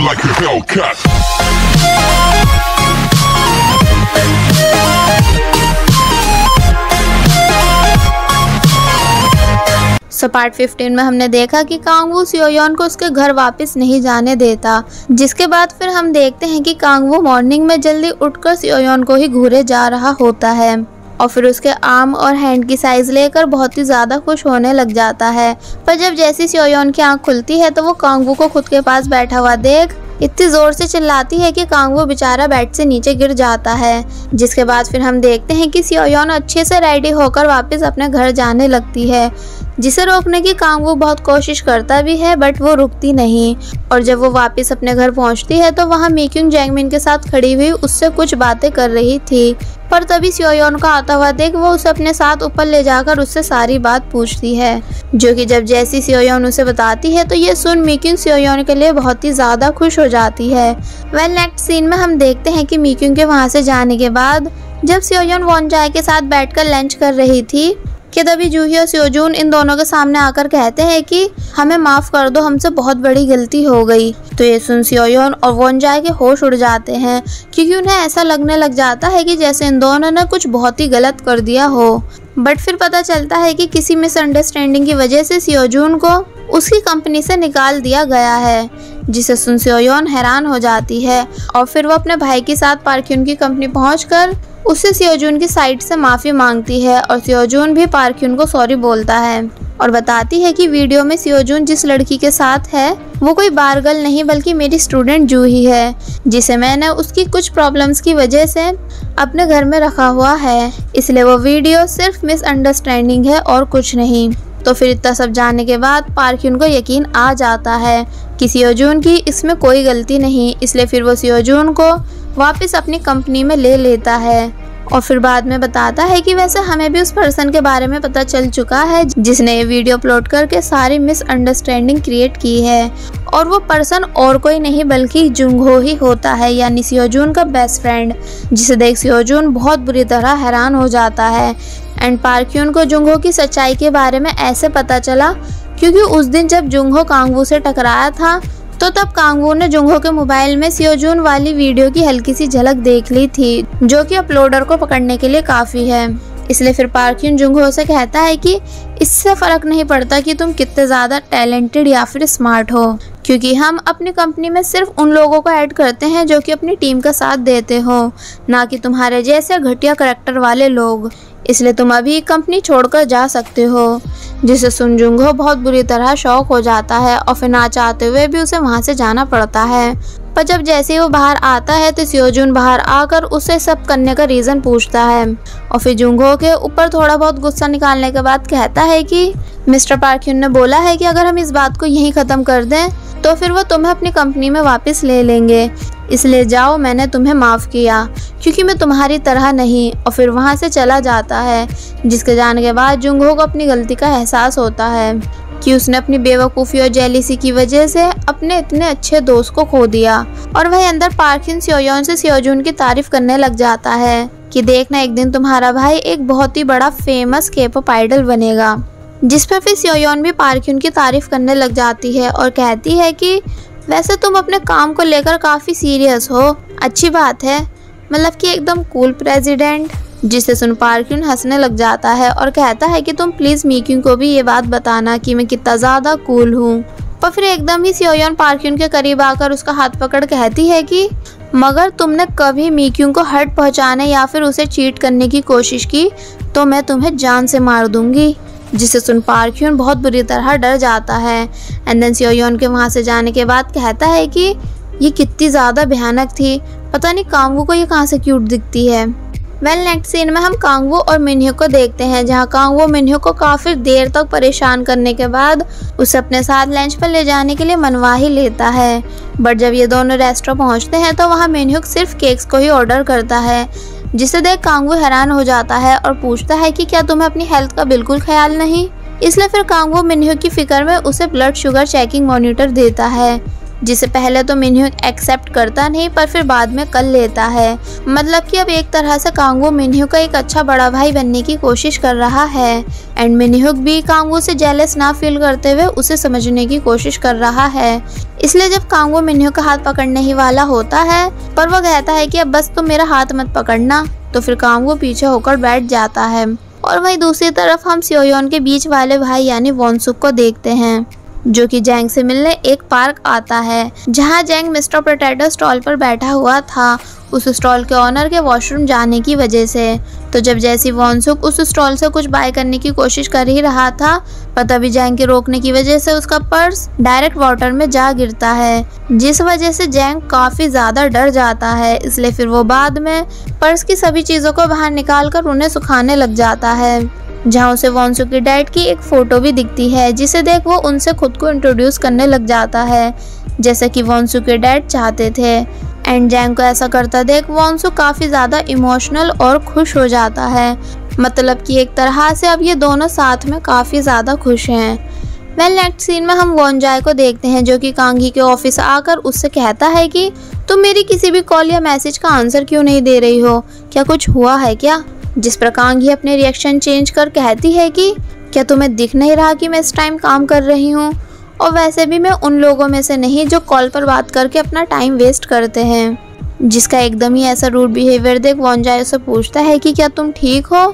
like a Hellcat. Part 15 में हमने देखा कि कांगवू सियोयोन को उसके घर वापस नहीं जाने देता, जिसके बाद फिर हम देखते हैं कि कांगवू मॉर्निंग में जल्दी उठकर सियोयोन को ही घूरे जा रहा होता है और फिर उसके आर्म और हैंड की साइज लेकर बहुत ही ज्यादा खुश होने लग जाता है। पर जब जैसी सियोयोन की आंख खुलती है तो वो कांगवू को खुद के पास बैठा हुआ देख इतनी जोर से चिल्लाती है कि कांगवू बेचारा बेड से नीचे गिर जाता है। जिसके बाद फिर हम देखते हैं कि सियोयोन अच्छे से रेडी होकर वापस अपने घर जाने लगती है, जिसे रोकने की कांगवू बहुत कोशिश करता भी है बट वो रुकती नहीं। और जब वो वापस अपने घर पहुंचती है तो वहाँ मीक्युंग जैंगमिन के साथ खड़ी हुई उससे कुछ बातें कर रही थी, पर तभी सियोयोन को आता हुआ देख वो उसे अपने साथ ऊपर ले जाकर उससे सारी बात पूछती है, जो कि जब जैसी सियोयोन उसे बताती है तो ये सुन मीक्युंग सियोयोन के लिए बहुत ही ज्यादा खुश हो जाती है। वेल नेक्स्ट सीन में हम देखते हैं कि मीक्युंग के वहाँ से जाने के बाद जब सियोयोन वॉनजाए के साथ बैठकर लंच कर रही थी कि तभी जूही और सियोजून इन दोनों के सामने आकर कहते हैं कि हमें माफ कर दो, हमसे बहुत बड़ी गलती हो गई। तो ये सुन सियोयोन और वॉनजाए के होश उड़ जाते हैं, क्योंकि उन्हें ऐसा लगने लग जाता है कि जैसे इन दोनों ने कुछ बहुत ही गलत कर दिया हो। बट फिर पता चलता है कि किसी मिसअंडरस्टैंडिंग की वजह से सियोजून को उसकी कंपनी से निकाल दिया गया है, जिसे सुन सियोयोन हैरान हो जाती है और फिर वो अपने भाई के साथ पार्क्यून की कंपनी पहुंचकर उससे सियोजून की साइड से माफी मांगती है और सियोजून भी पार्क्यून को सॉरी बोलता है और बताती है कि वीडियो में सियोजून जिस लड़की के साथ है वो कोई बारगल नहीं बल्कि मेरी स्टूडेंट जूही है, जिसे मैंने उसकी कुछ प्रॉब्लम्स की वजह से अपने घर में रखा हुआ है, इसलिए वो वीडियो सिर्फ मिसअंडरस्टैंडिंग है और कुछ नहीं। तो फिर इतना सब जानने के बाद पार्क्यून को यकीन आ जाता है कि सियोजून की इसमें कोई गलती नहीं, इसलिए फिर वो सियोजून को वापस अपनी कंपनी में ले लेता है और फिर बाद में बताता है कि वैसे हमें भी उस पर्सन के बारे में पता चल चुका है जिसने ये वीडियो अपलोड करके सारी मिसअंडरस्टैंडिंग क्रिएट की है, और वो पर्सन और कोई नहीं बल्कि जुंगहो ही होता है, यानी सियोजून का बेस्ट फ्रेंड, जिसे देख सियोजून बहुत बुरी तरह हैरान हो जाता है। एंड पार्क्यून को जुंगहो की सच्चाई के बारे में ऐसे पता चला क्योंकि उस दिन जब जुंगहो कांगवू से टकराया था तो तब कांगवू ने जुंगहो के मोबाइल में सियोजून वाली वीडियो की हल्की सी झलक देख ली थी, जो कि अपलोडर को पकड़ने के लिए काफी है। इसलिए फिर पार्क्यून जुंगहो से कहता है कि इससे फर्क नहीं पड़ता कि तुम कितने ज्यादा टैलेंटेड या फिर स्मार्ट हो, क्योंकि हम अपनी कंपनी में सिर्फ उन लोगों को ऐड करते हैं जो कि अपनी टीम का साथ देते हो, ना कि तुम्हारे जैसे घटिया करैक्टर वाले लोग, इसलिए तुम अभी कंपनी छोड़कर जा सकते हो। जिसे सुन जुंगहो बहुत बुरी तरह शॉक हो जाता है और फिर ना चाहते हुए भी उसे वहां से जाना पड़ता है। पर जब जैसे ही वो बाहर आता है तो सियोजून बाहर आकर उसे सब करने का रीजन पूछता है और फिर जुंगहो के ऊपर थोड़ा बहुत गुस्सा निकालने के बाद कहता है कि मिस्टर पार्क्यून ने बोला है कि अगर हम इस बात को यहीं खत्म कर दें तो फिर वो तुम्हें अपनी कंपनी में वापस ले लेंगे, इसलिए जाओ, मैंने तुम्हें माफ़ किया क्योंकि मैं तुम्हारी तरह नहीं। और फिर वहाँ से चला जाता है, जिसके जाने के बाद जुंगहो को अपनी गलती का एहसास होता है कि उसने अपनी बेवकूफ़ी और जेलिसी की वजह से अपने इतने अच्छे दोस्त को खो दिया। और वह अंदर पार्क्यून सियोयोन से सियोजून की तारीफ करने लग जाता है कि देखना एक दिन तुम्हारा भाई एक बहुत ही बड़ा फेमस के-पॉप आइडल बनेगा, जिस पर फिर सियोयोन भी पार्क्यून की तारीफ करने लग जाती है और कहती है कि वैसे तुम अपने काम को लेकर काफ़ी सीरियस हो, अच्छी बात है, मतलब कि एकदम कूल प्रेसिडेंट। जिसे सुन पार्क्यून हंसने लग जाता है और कहता है कि तुम प्लीज़ मीक्यून को भी ये बात बताना कि मैं कितना ज़्यादा कूल हूँ। पर फिर एकदम ही सियोयोन पार्क्यून के करीब आकर उसका हाथ पकड़ कहती है कि मगर तुमने कभी मीक्यून को हर्ट पहुँचाने या फिर उसे चीट करने की कोशिश की तो मैं तुम्हें जान से मार दूंगी। जिसे सुन पार्क्यून बहुत बुरी तरह डर जाता है। एंड देन सियोयोन के वहाँ से जाने के बाद कहता है कि ये कितनी ज़्यादा भयानक थी, पता नहीं कांगवू को ये कहाँ से क्यूट दिखती है। वेल नेक्स्ट सीन में हम कांगवू और मिन्ह्यो को देखते हैं, जहाँ कांगवू मिन्ह्यो को काफ़ी देर तक परेशान करने के बाद उसे अपने साथ लंच पर ले जाने के लिए मनवा ही लेता है। बट जब ये दोनों रेस्टोरेंट पहुँचते हैं तो वहाँ मिन्ह्यो सिर्फ केक्स को ही ऑर्डर करता है, जिसे देख कांगवू हैरान हो जाता है और पूछता है कि क्या तुम्हें अपनी हेल्थ का बिल्कुल ख्याल नहीं। इसलिए फिर कांगवू मिन्ह्यो की फिक्र में उसे ब्लड शुगर चेकिंग मॉनिटर देता है, जिसे पहले तो मिनह्यूक एक्सेप्ट करता नहीं पर फिर बाद में कर लेता है। मतलब कि अब एक तरह से कांगवू मिनह्यूक का एक अच्छा बड़ा भाई बनने की कोशिश कर रहा है एंड मिनह्यूक भी कांगवू से जेलस ना फील करते हुए उसे समझने की कोशिश कर रहा है। इसलिए जब कांगवू मिनह्यूक का हाथ पकड़ने ही वाला होता है पर वो कहता है कि अब बस तुम मेरा हाथ मत पकड़ना, तो फिर कांगवू पीछे होकर बैठ जाता है। और वहीं दूसरी तरफ हम सियोयोन के बीच वाले भाई यानी वॉनसुक को देखते हैं, जो कि जैंग से मिलने एक पार्क आता है जहां जैंग मिस्टर पोटैटो स्टॉल पर बैठा हुआ था उस स्टॉल के ऑनर के वॉशरूम जाने की वजह से। तो जब जैसी वॉनसुक उस स्टॉल से कुछ बाय करने की कोशिश कर ही रहा था पर तभी जैंग के रोकने की वजह से उसका पर्स डायरेक्ट वाटर में जा गिरता है, जिस वजह से जैंग काफी ज्यादा डर जाता है। इसलिए फिर वो बाद में पर्स की सभी चीजों को बाहर निकाल कर उन्हें सुखाने लग जाता है, जहाँ उसे वॉनसुक के डैड की एक फोटो भी दिखती है, जिसे देख वो उनसे खुद को इंट्रोड्यूस करने लग जाता है जैसे कि वॉनसुक के डैड चाहते थे। एंड जैंग को ऐसा करता देख वॉनसुक काफी ज्यादा इमोशनल और खुश हो जाता है। मतलब कि एक तरह से अब ये दोनों साथ में काफी ज्यादा खुश हैं। नेक्स्ट सीन में हम वॉनजाए को देखते हैं, जो कि कांगी के ऑफिस आकर उससे कहता है कि तुम मेरी किसी भी कॉल या मैसेज का आंसर क्यों नहीं दे रही हो, क्या कुछ हुआ है क्या? जिस पर कांगी अपने रिएक्शन चेंज कर कहती है कि क्या तुम्हें दिख नहीं रहा कि मैं इस टाइम काम कर रही हूँ, और वैसे भी मैं उन लोगों में से नहीं जो कॉल पर बात करके अपना टाइम वेस्ट करते हैं। जिसका एकदम ही ऐसा रूड बिहेवियर देख वॉनजाए से पूछता है कि क्या तुम ठीक हो?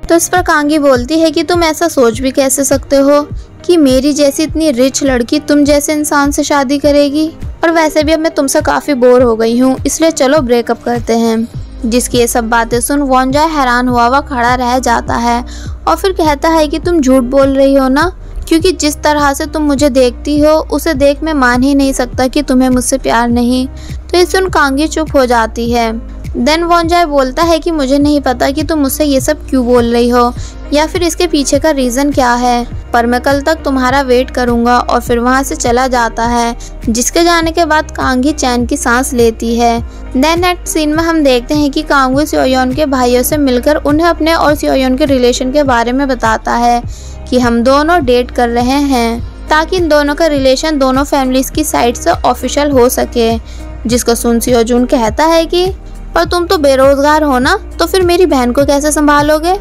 तो इस पर कांगी बोलती है कि तुम ऐसा सोच भी कैसे सकते हो कि मेरी जैसी इतनी रिच लड़की तुम जैसे इंसान से शादी करेगी, और वैसे भी अब मैं तुमसे काफी बोर हो गई हूँ, इसलिए चलो ब्रेकअप करते हैं। जिसकी ये सब बातें सुन वॉनजाए हैरान हुआ खड़ा रह जाता है और फिर कहता है कि तुम झूठ बोल रही हो ना, क्योंकि जिस तरह से तुम मुझे देखती हो उसे देख मैं मान ही नहीं सकता कि तुम्हें मुझसे प्यार नहीं। तो ये सुन कांगी चुप हो जाती है। देन वॉनजाए बोलता है कि मुझे नहीं पता कि तुम मुझसे ये सब क्यों बोल रही हो या फिर इसके पीछे का रीज़न क्या है, पर मैं कल तक तुम्हारा वेट करूंगा, और फिर वहाँ से चला जाता है। जिसके जाने के बाद कांगी चैन की सांस लेती है। देन नेक्स्ट सीन में हम देखते हैं कि कांगू सियोयोन के भाइयों से मिलकर उन्हें अपने और सियोयोन के रिलेशन के बारे में बताता है कि हम दोनों डेट कर रहे हैं, ताकि इन दोनों का रिलेशन दोनों फैमिलीज की साइड से ऑफिशियल हो सके। जिसको सुन सियोजून कहता है कि पर तुम तो बेरोजगार हो ना, तो फिर मेरी बहन को कैसे संभालोगे?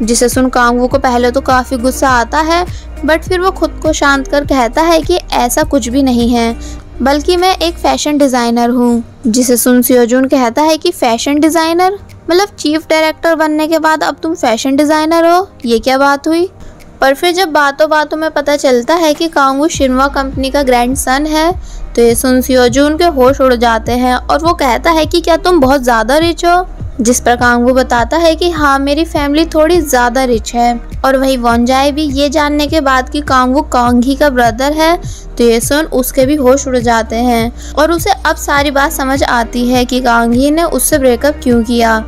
जिसे सुन कांगवू को पहले तो काफी गुस्सा आता है, बट फिर वो खुद को शांत कर कहता है कि ऐसा कुछ भी नहीं है, बल्कि मैं एक फैशन डिजाइनर हूँ। जिसे सुन सियोजून कहता है कि फैशन डिजाइनर, मतलब चीफ डायरेक्टर बनने के बाद अब तुम फैशन डिजाइनर हो, ये क्या बात हुई? पर फिर जब बातों बातों में पता चलता है कि कांगू शिनवा कंपनी का ग्रैंडसन है, तो ये सुन सियोजून के होश उड़ जाते हैं और वो कहता है कि क्या तुम बहुत ज़्यादा रिच हो? जिस पर कांगू बताता है कि हाँ, मेरी फैमिली थोड़ी ज़्यादा रिच है। और वही वॉनजाए भी ये जानने के बाद कि कांगू कांगी का ब्रदर है, तो ये सुन उसके भी होश उड़ जाते हैं और उसे अब सारी बात समझ आती है कि कांगी ने उससे ब्रेकअप क्यों किया।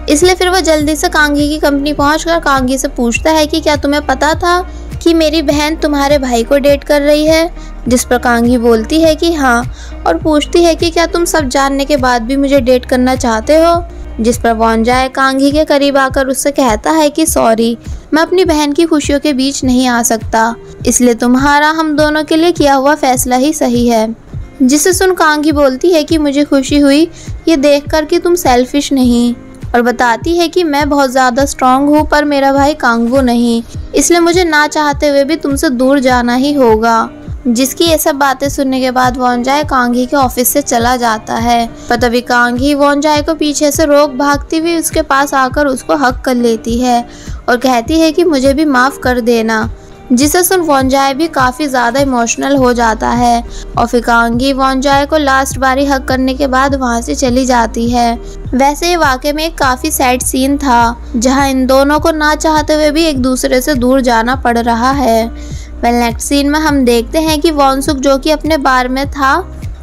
इसलिए फिर वो जल्दी से कांगी की कंपनी पहुंचकर कांगी से पूछता है कि क्या तुम्हें पता था कि मेरी बहन तुम्हारे भाई को डेट कर रही है? जिस पर कांगी बोलती है कि हाँ, और पूछती है कि क्या तुम सब जानने के बाद भी मुझे डेट करना चाहते हो? जिस पर वॉनजाए कांगी के करीब आकर उससे कहता है कि सॉरी, मैं अपनी बहन की खुशियों के बीच नहीं आ सकता, इसलिए तुम्हारा हम दोनों के लिए किया हुआ फैसला ही सही है। जिसे सुन कांगी बोलती है कि मुझे खुशी हुई ये देखकर कि तुम सेल्फिश नहीं, और बताती है कि मैं बहुत ज़्यादा स्ट्रांग हूँ पर मेरा भाई कांगवू नहीं, इसलिए मुझे ना चाहते हुए भी तुमसे दूर जाना ही होगा। जिसकी ये सब बातें सुनने के बाद वॉनजाए कांगी के ऑफिस से चला जाता है, पर तभी कांगी वॉनजाए को पीछे से रोक भागती हुई उसके पास आकर उसको हक कर लेती है और कहती है कि मुझे भी माफ़ कर देना। जिसे सुन वॉनजाए भी काफ़ी ज़्यादा इमोशनल हो जाता है और फिर कांगी वॉनजाए को लास्ट बारी हक करने के बाद वहाँ से चली जाती है। वैसे ये वाकई में एक काफ़ी सैड सीन था, जहाँ इन दोनों को ना चाहते हुए भी एक दूसरे से दूर जाना पड़ रहा है। नेक्स्ट सीन में हम देखते हैं कि वॉनसुक जो कि अपने बार में था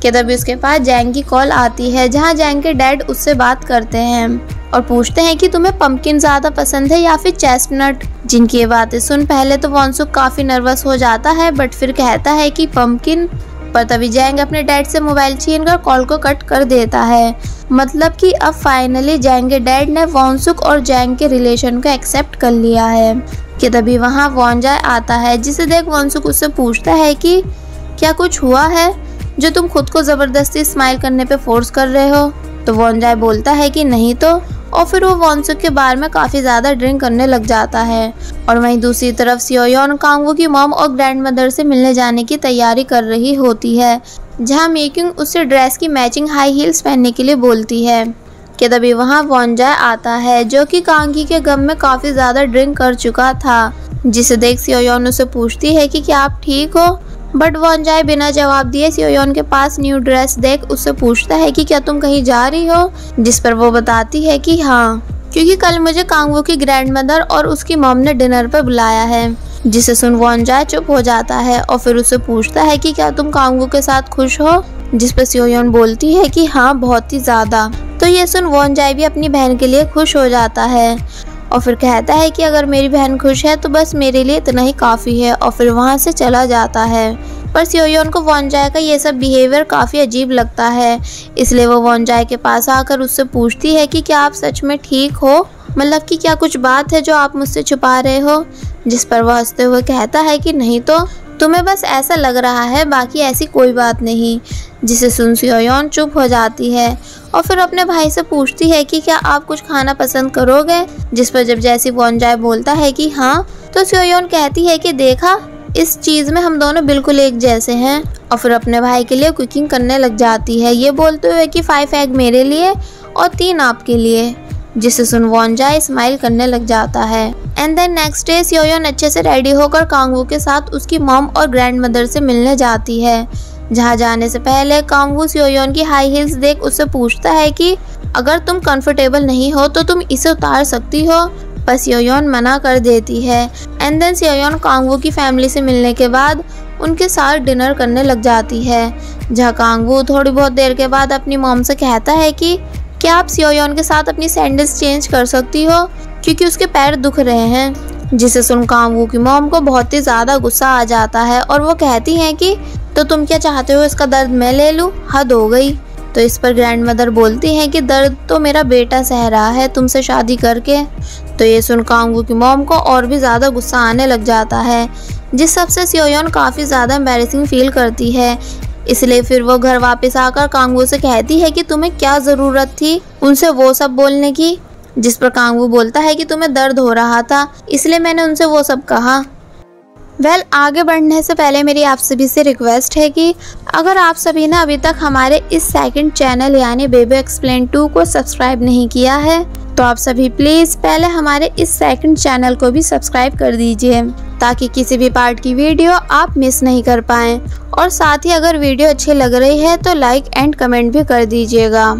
कि तभी उसके पास जैंग की कॉल आती है, जहाँ जैंग के डैड उससे बात करते हैं और पूछते हैं कि तुम्हें पंपकिन ज़्यादा पसंद है या फिर चेस्टनट। जिनकी ये बातें सुन पहले तो वॉनसुक काफ़ी नर्वस हो जाता है, बट फिर कहता है कि पंपकिन। पर तभी जैंग अपने डैड से मोबाइल छीनकर कॉल को कट कर देता है। मतलब कि अब फाइनली जैंग के डैड ने वॉनसुक और जैंग के रिलेशन को एक्सेप्ट कर लिया है। कि तभी वहाँ वॉनजाए आता है, जिसे देख वॉनसुक उससे पूछता है कि क्या कुछ हुआ है? जो तुम खुद को जबरदस्ती स्माइल करने पे फोर्स कर रहे हो। तो वॉनजाई बोलता है कि नहीं तो, और फिर वो वॉनसुक के बार में काफी ज्यादा ड्रिंक करने लग जाता है। और वहीं दूसरी तरफ सियोयॉन कांगवू की मॉम और ग्रैंड मदर से मिलने जाने की तैयारी कर रही होती है, जहाँ मेकिंग उससे ड्रेस की मैचिंग हाई हील्स पहनने के लिए बोलती है कि तभी वहाँ वॉनजाई आता है, जो कि कांगी के गम में काफी ज्यादा ड्रिंक कर चुका था। जिसे देख सियोयॉन उसे पूछती है कि क्या आप ठीक हो, बट वॉनजाई बिना जवाब दिए सियोयॉन के पास न्यू ड्रेस देख उससे पूछता है कि क्या तुम कहीं जा रही हो, जिस पर वो बताती है कि हाँ, क्योंकि कल मुझे कांगवू की ग्रैंड मदर और उसकी मॉम ने डिनर पर बुलाया है। जिसे सुन वॉनजाई चुप हो जाता है और फिर उससे पूछता है कि क्या तुम कांगवू के साथ खुश हो, जिस पर सियोयॉन बोलती है कि हाँ, बहुत ही ज्यादा। तो ये सुन वॉनजाई भी अपनी बहन के लिए खुश हो जाता है और फिर कहता है कि अगर मेरी बहन खुश है तो बस मेरे लिए इतना ही काफ़ी है, और फिर वहाँ से चला जाता है। पर सियोयॉन को वॉनजाई का ये सब बिहेवियर काफ़ी अजीब लगता है, इसलिए वो वॉनजाई के पास आकर उससे पूछती है कि क्या आप सच में ठीक हो, मतलब कि क्या कुछ बात है जो आप मुझसे छुपा रहे हो। जिस पर वह हंसते हुए कहता है कि नहीं तो, तुम्हें बस ऐसा लग रहा है, बाकी ऐसी कोई बात नहीं। जिसे सुन सियोयॉन चुप हो जाती है और फिर अपने भाई से पूछती है कि क्या आप कुछ खाना पसंद करोगे। जिस पर जब जैसी वॉनजाई बोलता है कि हाँ, तो सियोयॉन कहती है कि देखा, इस चीज़ में हम दोनों बिल्कुल एक जैसे हैं, और फिर अपने भाई के लिए कुकिंग करने लग जाती है, ये बोलते हुए कि 5 एग मेरे लिए और 3 आपके लिए। जिसे सुन वॉनजाई स्माइल करने लग जाता है। एंड देन नेक्स्ट डे सियोयॉन अच्छे से रेडी होकर कांगवू के साथ उसकी मॉम और ग्रैंड मदर से मिलने जाती है, जहाँ जाने से पहले कांगवू सियोयॉन की हाई हील्स देख उससे पूछता है कि अगर तुम कंफर्टेबल नहीं हो तो तुम इसे उतार सकती हो, पर सियोयॉन मना कर देती है। एंड देन सियोयॉन कांगवू की फैमिली से मिलने के बाद उनके साथ डिनर करने लग जाती है, जहाँ कांगवू थोड़ी बहुत देर के बाद अपनी मॉम से कहता है कि क्या आप सियोयॉन के साथ अपनी सैंडल्स चेंज कर सकती हो, क्योंकि उसके पैर दुख रहे हैं। जिसे सुन कांगवू की मॉम को बहुत ही ज़्यादा गुस्सा आ जाता है और वो कहती हैं कि तो तुम क्या चाहते हो, इसका दर्द मैं ले लूँ, हद हो गई। तो इस पर ग्रैंड मदर बोलती हैं कि दर्द तो मेरा बेटा सह रहा है तुमसे शादी करके। तो ये सुन कांगवू की मॉम को और भी ज़्यादा गुस्सा आने लग जाता है, जिस सबसे सियोयॉन काफ़ी ज़्यादा एम्बैरेसिंग फील करती है। इसलिए फिर वो घर वापस आकर कांगवू से कहती है कि तुम्हें क्या ज़रूरत थी उनसे वो सब बोलने की। जिस पर कांगवू बोलता है कि तुम्हें दर्द हो रहा था, इसलिए मैंने उनसे वो सब कहा। आगे बढ़ने से पहले मेरी आप सभी से रिक्वेस्ट है कि अगर आप सभी ने अभी तक हमारे इस सेकंड चैनल यानी बेबी एक्सप्लेन 2 को सब्सक्राइब नहीं किया है, तो आप सभी प्लीज़ पहले हमारे इस सेकंड चैनल को भी सब्सक्राइब कर दीजिए, ताकि किसी भी पार्ट की वीडियो आप मिस नहीं कर पाएँ। और साथ ही अगर वीडियो अच्छी लग रही है तो लाइक एंड कमेंट भी कर दीजिएगा।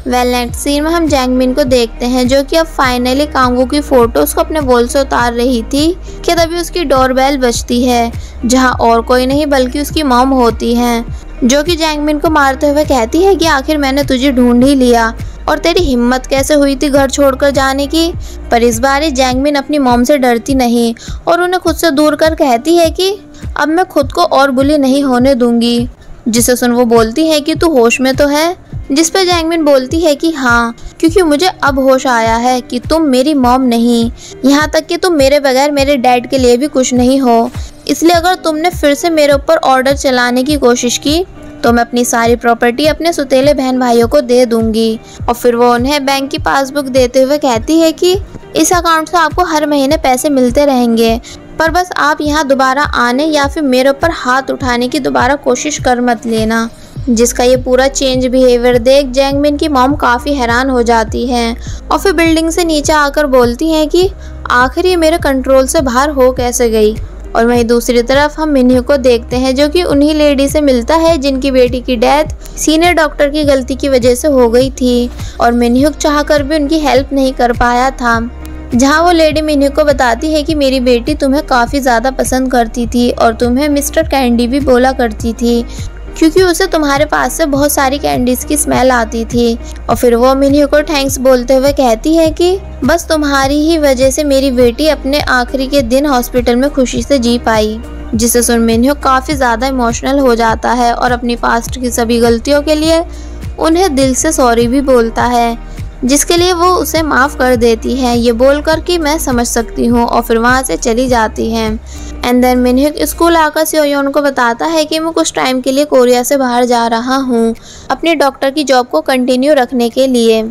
नेक्स्ट सीन में हम जैंगमिन को देखते हैं, जो कि अब फाइनली कांगवू की फोटोज को अपने वॉल से उतार रही थी कि तभी उसकी डोरबेल बजती है, जहां और कोई नहीं बल्कि उसकी मॉम होती हैं, जो कि जैंगमिन को मारते हुए कहती है कि आखिर मैंने तुझे ढूंढ ही लिया, और तेरी हिम्मत कैसे हुई थी घर छोड़कर जाने की। पर इस बार जैंगमिन अपनी मॉम से डरती नहीं और उन्हें खुद से दूर कर कहती है कि अब मैं खुद को और बुली नहीं होने दूंगी। जिसे सुन वो बोलती है कि तू होश में तो है। जिस पर जैंगमिन बोलती है कि हाँ, क्योंकि मुझे अब होश आया है कि तुम मेरी मॉम नहीं, यहाँ तक कि तुम मेरे बगैर मेरे डैड के लिए भी कुछ नहीं हो। इसलिए अगर तुमने फिर से मेरे ऊपर ऑर्डर चलाने की कोशिश की तो मैं अपनी सारी प्रॉपर्टी अपने सुतेले बहन भाइयों को दे दूंगी। और फिर वो उन्हें बैंक की पासबुक देते हुए कहती है कि इस अकाउंट से आपको हर महीने पैसे मिलते रहेंगे, पर बस आप यहाँ दोबारा आने या फिर मेरे ऊपर हाथ उठाने की दोबारा कोशिश कर मत लेना। जिसका ये पूरा चेंज बिहेवियर देख जैंगमिन की मॉम काफ़ी हैरान हो जाती हैं और फिर बिल्डिंग से नीचे आकर बोलती हैं कि आखिर ये मेरे कंट्रोल से बाहर हो कैसे गई। और वहीं दूसरी तरफ हम मिन्ह्यू को देखते हैं, जो कि उन्हीं लेडी से मिलता है जिनकी बेटी की डेथ सीनियर डॉक्टर की गलती की वजह से हो गई थी, और मिन्ह्यू चाहकर भी उनकी हेल्प नहीं कर पाया था। जहां वो लेडी मिन्ह्यू को बताती है कि मेरी बेटी तुम्हें काफ़ी ज़्यादा पसंद करती थी और तुम्हें मिस्टर कैंडी भी बोला करती थी, क्योंकि उसे तुम्हारे पास से बहुत सारी कैंडीज़ की स्मेल आती थी। और फिर वो मिन्ह्यू को थैंक्स बोलते हुए कहती है कि बस तुम्हारी ही वजह से मेरी बेटी अपने आखिरी के दिन हॉस्पिटल में खुशी से जी पाई। जिसे सुन मिन्ह्यू काफ़ी ज़्यादा इमोशनल हो जाता है और अपनी पास्ट की सभी गलतियों के लिए उन्हें दिल से सॉरी भी बोलता है। जिसके लिए वो उसे माफ़ कर देती है ये बोलकर कि मैं समझ सकती हूँ, और फिर वहाँ से चली जाती है। एंड देन मिनह्यूक स्कूल आकर सियोयोन को बताता है कि मैं कुछ टाइम के लिए कोरिया से बाहर जा रहा हूँ अपनी डॉक्टर की जॉब को कंटिन्यू रखने के लिए।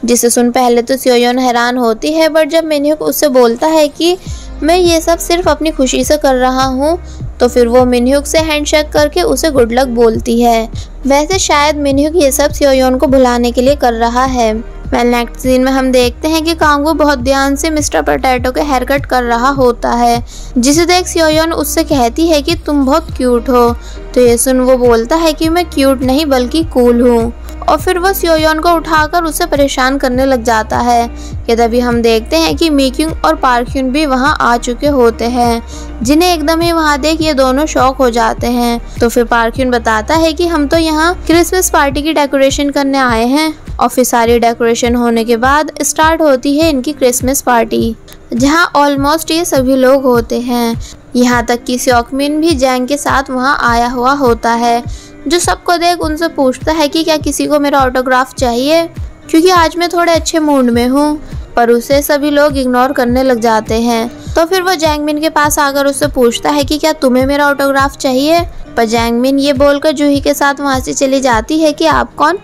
जिसे सुन पहले तो सियोयोन हैरान होती है, बट जब मिनह्यूक उससे बोलता है कि मैं ये सब सिर्फ अपनी खुशी से कर रहा हूँ, तो फिर वो मिनह्यूक से हैंडशेक करके उसे गुड लक बोलती है। वैसे शायद मिनह्यूक ये सब सियोयोन को भुलाने के लिए कर रहा है। नेक्स्ट सीन में हम देखते हैं कि कांगवू बहुत ध्यान से मिस्टर पोटैटो के हेयर कट कर रहा होता है, जिसे देख सियोयोन उससे कहती है कि तुम बहुत क्यूट हो। तो ये सुन वो बोलता है कि मैं क्यूट नहीं बल्कि कूल हूँ, और फिर वो सियोयोन को उठाकर उसे परेशान करने लग जाता है। कि तभी हम देखते हैं कि मीक्यूंग और पार्क्यून भी वहाँ आ चुके होते हैं, जिन्हें एकदम ही वहाँ देख ये दोनों शॉक हो जाते हैं। तो फिर पार्क्यून बताता है कि हम तो यहाँ क्रिसमस पार्टी की डेकोरेशन करने आए हैं, और फिर सारी डेकोरेशन होने के बाद स्टार्ट होती है इनकी क्रिसमस पार्टी, जहाँ ऑलमोस्ट ये सभी लोग होते हैं। यहाँ तक कि सियोकमिन भी जैंग के साथ वहाँ आया हुआ होता है, जो सबको देख उनसे पूछता है कि क्या किसी को मेरा ऑटोग्राफ चाहिए, क्योंकि आज मैं थोड़े अच्छे मूड में हूँ। पर उसे सभी लोग इग्नोर करने लग जाते हैं। तो फिर वो जैंगमिन के पास आकर उससे पूछता है कि क्या तुम्हें मेरा ऑटोग्राफ चाहिए। पर जैंगमिन ये बोलकर जूही के साथ वहाँ से चली जाती है कि आप कौन,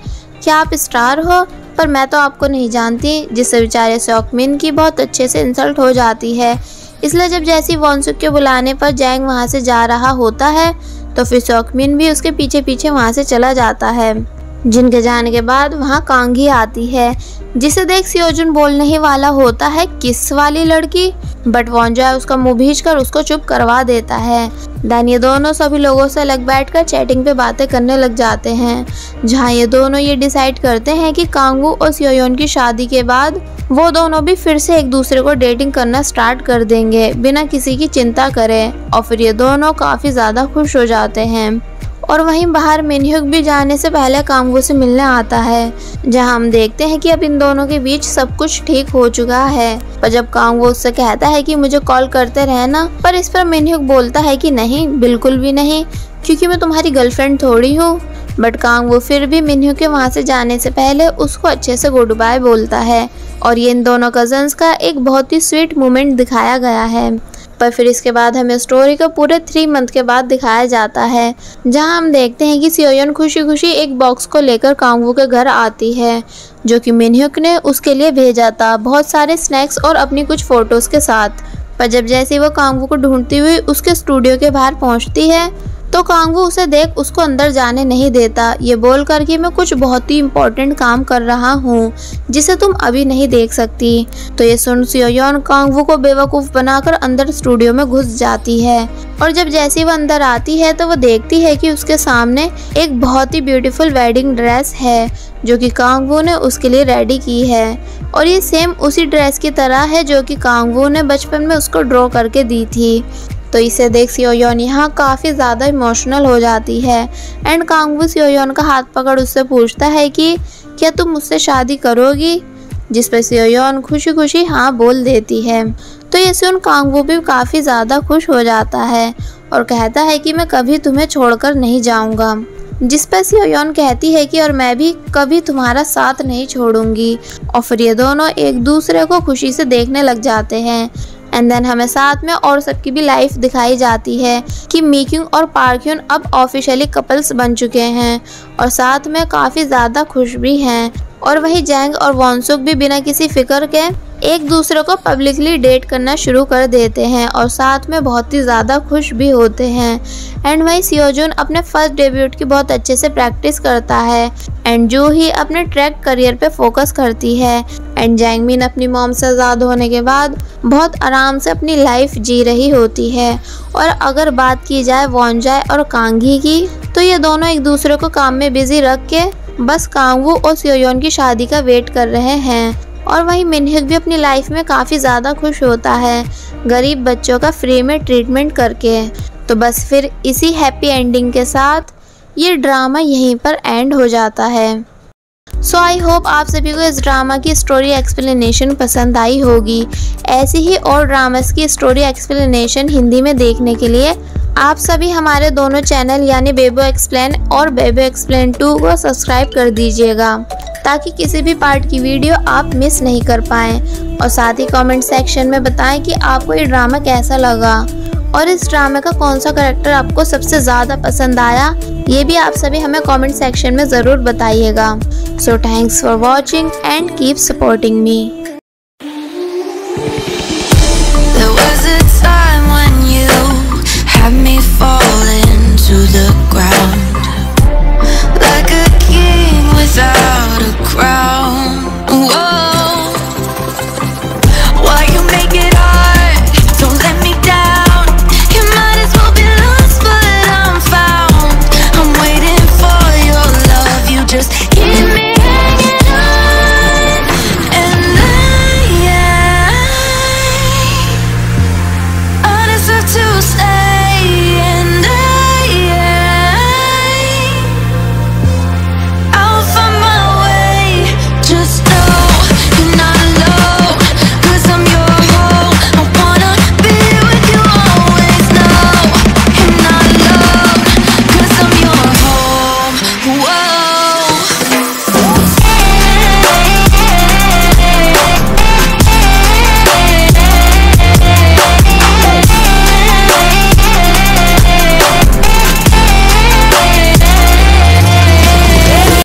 क्या आप स्टार हो, पर मैं तो आपको नहीं जानती। जिससे बेचारे सियोकमिन की बहुत अच्छे से इंसल्ट हो जाती है। इसलिए जब जैसी वॉन्सुक के बुलाने पर जैंग वहाँ से जा रहा होता है, तो फिर सियोकमिन भी उसके पीछे पीछे वहाँ से चला जाता है। जिनके जाने के बाद वहाँ कांगी आती है, जिसे देख सियोजुन बोलने ही वाला होता है किस वाली लड़की, बट वॉन्जा उसका मुंह भींच कर उसको चुप करवा देता है। देन ये दोनों सभी लोगों से अलग बैठकर चैटिंग पे बातें करने लग जाते हैं, जहाँ ये दोनों ये डिसाइड करते हैं कि कांगू और सियोयोन की शादी के बाद वो दोनों भी फिर से एक दूसरे को डेटिंग करना स्टार्ट कर देंगे बिना किसी की चिंता करे। और फिर ये दोनों काफ़ी ज़्यादा खुश हो जाते हैं। और वहीं बाहर मिनह्यूक भी जाने से पहले कांगवू से मिलने आता है, जहां हम देखते हैं कि अब इन दोनों के बीच सब कुछ ठीक हो चुका है। पर जब कांगवू उससे कहता है कि मुझे कॉल करते रहना, पर इस पर मिनह्यूक बोलता है कि नहीं, बिल्कुल भी नहीं, क्योंकि मैं तुम्हारी गर्लफ्रेंड थोड़ी हूँ। बट कांगवू फिर भी मिनह्यूक के वहाँ से जाने से पहले उसको अच्छे से गुड बाय बोलता है। और ये इन दोनों कजन्स का एक बहुत ही स्वीट मोमेंट दिखाया गया है। पर फिर इसके बाद हमें स्टोरी को पूरे 3 मंथ के बाद दिखाया जाता है, जहां हम देखते हैं कि सियोयोन खुशी खुशी एक बॉक्स को लेकर कांगवू के घर आती है, जो कि मिनह्यूक ने उसके लिए भेजा था, बहुत सारे स्नैक्स और अपनी कुछ फोटोज़ के साथ। पर जब जैसे वो कांगवू को ढूंढती हुई उसके स्टूडियो के बाहर पहुंचती है, तो कांगवू उसे देख उसको अंदर जाने नहीं देता, ये बोल कर कि मैं कुछ बहुत ही इम्पोर्टेंट काम कर रहा हूँ जिसे तुम अभी नहीं देख सकती। तो ये सुन सियोयोन कांगवू को बेवकूफ़ बनाकर अंदर स्टूडियो में घुस जाती है। और जब जैसे वो अंदर आती है तो वो देखती है कि उसके सामने एक बहुत ही ब्यूटीफुल वेडिंग ड्रेस है, जो कि कांगवू ने उसके लिए रेडी की है। और ये सेम उसी ड्रेस की तरह है जो कि कांगवू ने बचपन में उसको ड्रॉ करके दी थी। तो इसे देख सियोयोन यहाँ काफ़ी ज़्यादा इमोशनल हो जाती है। एंड कांगवू सियोयोन का हाथ पकड़ उससे पूछता है कि क्या तुम मुझसे शादी करोगी, जिस पर सियोयोन खुशी खुशी हाँ बोल देती है। तो ये सुन कांगवू भी काफ़ी ज़्यादा खुश हो जाता है और कहता है कि मैं कभी तुम्हें छोड़कर नहीं जाऊँगा, जिस पर सियोयोन कहती है कि और मैं भी कभी तुम्हारा साथ नहीं छोड़ूंगी। और फिर ये दोनों एक दूसरे को खुशी से देखने लग जाते हैं। एंड देन हमें साथ में और सबकी भी लाइफ दिखाई जाती है कि मीक्यूंग और पार्क्यून अब ऑफिशियली कपल्स बन चुके हैं और साथ में काफ़ी ज़्यादा खुश भी हैं। और वही जैंग और वॉन्सुक भी बिना किसी फिक्र के एक दूसरे को पब्लिकली डेट करना शुरू कर देते हैं और साथ में बहुत ही ज़्यादा खुश भी होते हैं। एंड वही सियोजुन अपने फर्स्ट डेब्यूट की बहुत अच्छे से प्रैक्टिस करता है एंड जूही अपने ट्रैक करियर पे फोकस करती है। एंड जैंगमिन अपनी मॉम से आज़ाद होने के बाद बहुत आराम से अपनी लाइफ जी रही होती है। और अगर बात की जाए वॉन्जाई और कांगी की, तो ये दोनों एक दूसरे को काम में बिजी रख के बस कांगवू और सियोयोन की शादी का वेट कर रहे हैं। और वहीं मिनह्यूक भी अपनी लाइफ में काफ़ी ज़्यादा खुश होता है गरीब बच्चों का फ्री में ट्रीटमेंट करके। तो बस फिर इसी हैप्पी एंडिंग के साथ ये ड्रामा यहीं पर एंड हो जाता है। सो आई होप आप सभी को इस ड्रामा की स्टोरी एक्सप्लेनेशन पसंद आई होगी। ऐसी ही और ड्रामास की स्टोरी एक्सप्लेनेशन हिंदी में देखने के लिए आप सभी हमारे दोनों चैनल यानी बेबो एक्सप्लेन और बेबो एक्सप्लेन 2 को सब्सक्राइब कर दीजिएगा, ताकि किसी भी पार्ट की वीडियो आप मिस नहीं कर पाएँ। और साथ ही कमेंट सेक्शन में बताएं कि आपको ये ड्रामा कैसा लगा और इस ड्रामे का कौन सा कैरेक्टर आपको सबसे ज़्यादा पसंद आया, ये भी आप सभी हमें कमेंट सेक्शन में ज़रूर बताइएगा। So thanks for watching and keep supporting me.